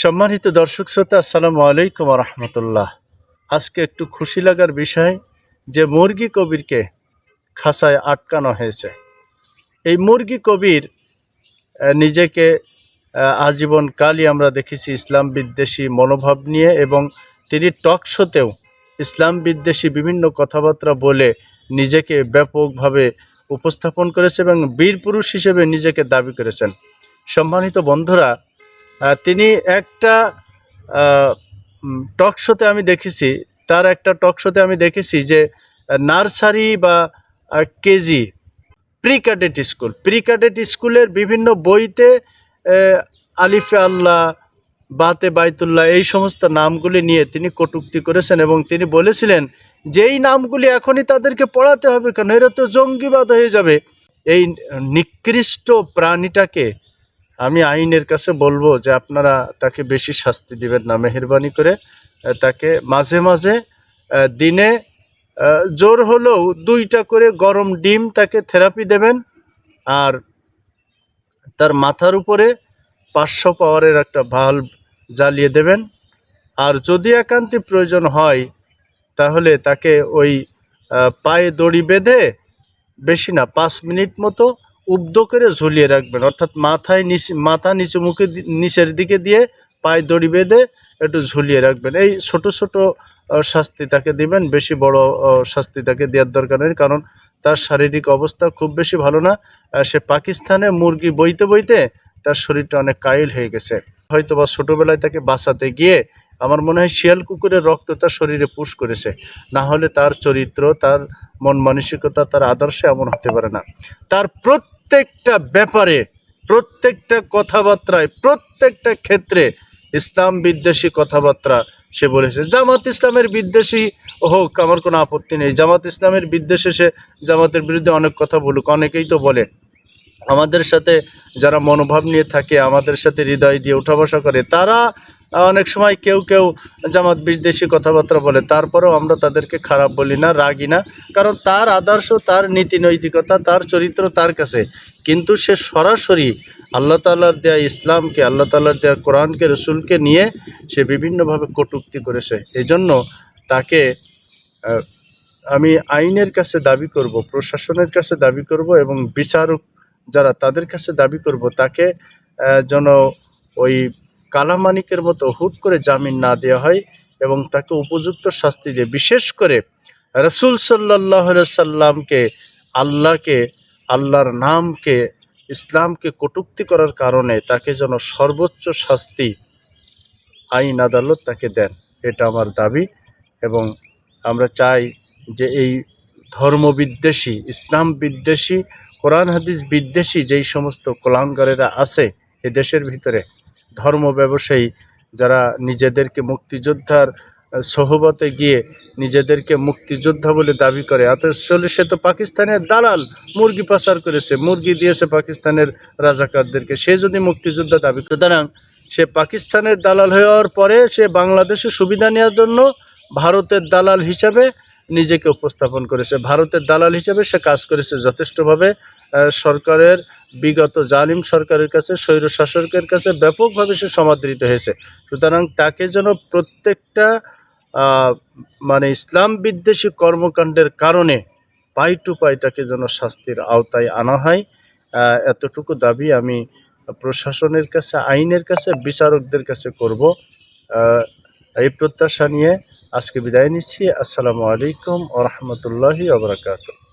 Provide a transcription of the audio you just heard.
সম্মানিত দর্শক শ্রোতা, আসসালামু আলাইকুম রহমতুল্লাহ। আজকে একটু খুশি লাগার বিষয় যে মুরগি কবিরকে খাঁচায় আটকানো হয়েছে। এই মুরগি কবির নিজেকে আজীবনকালই আমরা দেখেছি ইসলাম বিদ্বেষী মনোভাব নিয়ে, এবং তিনি টক শোতেও ইসলাম বিদ্বেষী বিভিন্ন কথাবার্তা বলে নিজেকে ব্যাপকভাবে উপস্থাপন করেছে এবং বীর পুরুষ হিসেবে নিজেকে দাবি করেছেন। সম্মানিত বন্ধুরা, তিনি একটা টক শোতে আমি দেখেছি, আমি দেখেছি যে নার্সারি বা কেজি প্রি ক্যাডেট স্কুলের বিভিন্ন বইতে আলিফে আল্লাহ, বাতে বাইতুল্লাহ এই সমস্ত নামগুলি নিয়ে তিনি কটূক্তি করেছেন এবং তিনি বলেছিলেন যে এই নামগুলি এখনই তাদেরকে পড়াতে হবে কেন, এরা তো জঙ্গিবাদ হয়ে যাবে। এই নিকৃষ্ট প্রাণীটাকে আমি আইনের কাছে বলবো যে আপনারা তাকে বেশি শাস্তি দিবেন না, মেহেরবানি করে তাকে মাঝে মাঝে দিনে জোর হলেও 2টা করে গরম ডিম তাকে থেরাপি দেবেন, আর তার মাথার উপরে 500 পাওয়ারের একটা বাল্ব জ্বালিয়ে দেবেন। আর যদি একান্তই প্রয়োজন হয় তাহলে তাকে ওই পায়ে দড়ি বেঁধে বেশি না 5 মিনিট মতো উব্ধ করে ঝুলিয়ে রাখবেন, অর্থাৎ মাথা নিচু মুখে নিচের দিকে দিয়ে পায়ে দড়ি বেঁধে একটু ঝুলিয়ে রাখবেন। এই ছোট ছোট শাস্তি তাকে দিবেন, বেশি বড় শাস্তি তাকে দেওয়ার দরকার নেই, কারণ তার শারীরিক অবস্থা খুব বেশি ভালো না। সে পাকিস্তানে মুরগি বইতে বইতে তার শরীরটা অনেক কাইল হয়ে গেছে। হয়তো বা ছোটোবেলায় তাকে বাঁচাতে গিয়ে আমার মনে হয় শিয়াল কুকুরের রক্ত তার শরীরে পুশ করেছে, না হলে তার চরিত্র, তার মন মানসিকতা, তার আদর্শ এমন হতে পারে না। তার প্রত্যেকটা ব্যাপারে, প্রত্যেকটা কথাবার্তায়, প্রত্যেকটা ক্ষেত্রে ইসলাম বিদ্বেষী কথাবার্তা সে বলেছে। জামাত ইসলামের বিদ্বেষী হোক, আমার কোনো আপত্তি নেই। জামাত ইসলামের বিদ্বেষে সে জামাতের বিরুদ্ধে অনেক কথা বলুক, অনেকেই তো বলে। আমাদের সাথে যারা মনোভাব নিয়ে থাকে, আমাদের সাথে হৃদয় দিয়ে উঠা বসা করে, তারা অনেক সময় কেউ জামাত বিদ্বেষী কথাবার্তা বলে, তারপরেও আমরা তাদেরকে খারাপ বলি না, রাগি না, কারণ তার আদর্শ, তার নীতি নৈতিকতা, তার চরিত্র তার কাছে। কিন্তু সে সরাসরি আল্লাহ তাআলার দেয়া ইসলামকে, আল্লাহ তাআলার দেয়া কোরআনকে, রসুলকে নিয়ে সে বিভিন্নভাবে কটূক্তি করেছে। এজন্য তাকে আমি আইনের কাছে দাবি করব, প্রশাসনের কাছে দাবি করব, এবং বিচারক যারা তাদের কাছে দাবি করব তাকে যেন ওই কালামানিকের মতো হুট করে জামিন না দেওয়া হয় এবং তাকে উপযুক্ত শাস্তি দিয়ে, বিশেষ করে রাসূল সাল্লাল্লাহু আলাইহি সাল্লামকে, আল্লাহকে, আল্লাহর নামকে, ইসলামকে কটূক্তি করার কারণে তাকে যেন সর্বোচ্চ শাস্তি আইন আদালত তাকে দেন। এটা আমার দাবি। এবং আমরা চাই যে এই ধর্মবিদ্বেষী, ইসলাম বিদ্বেষী, কোরআন হাদিস বিদ্বেষী যেই সমস্ত কুলাঙ্গারেরা আছে এ দেশের ভিতরে, ধর্ম ব্যবসায়ী যারা নিজেদেরকে মুক্তিযোদ্ধার সোহবতে গিয়ে নিজেদেরকে মুক্তিযোদ্ধা বলে দাবি করে, আসলে সে তো পাকিস্তানের দালাল, মুরগি পাচার করেছে, মুরগি দিয়েছে পাকিস্তানের রাজাকারদেরকে। সে যদি মুক্তিযোদ্ধা দাবি করে, সুতরাং সে পাকিস্তানের দালাল হওয়ার পরে সে বাংলাদেশে সুবিধা নেওয়ার জন্য ভারতের দালাল হিসাবে নিজেকে উপস্থাপন করেছে। ভারতের দালাল হিসেবে সে কাজ করেছে যথেষ্টভাবে। সরকারের, বিগত জালিম সরকারের কাছে, স্বৈর শাসকের কাছে ব্যাপকভাবে সে সমাদৃত হয়েছে। সুতরাং তাকে যেন প্রত্যেকটা মানে ইসলাম বিদ্বেষী কর্মকাণ্ডের কারণে পাই টু পাই তাকে যেন শাস্তির আওতায় আনা হয়, এতটুকু দাবি আমি প্রশাসনের কাছে, আইনের কাছে, বিচারকদের কাছে করব। এই প্রত্যাশা নিয়ে আজকে বিদায় নিচ্ছি। আসসালামু আলাইকুম ওয়া রাহমাতুল্লাহি ওয়া বারাকাতুহু।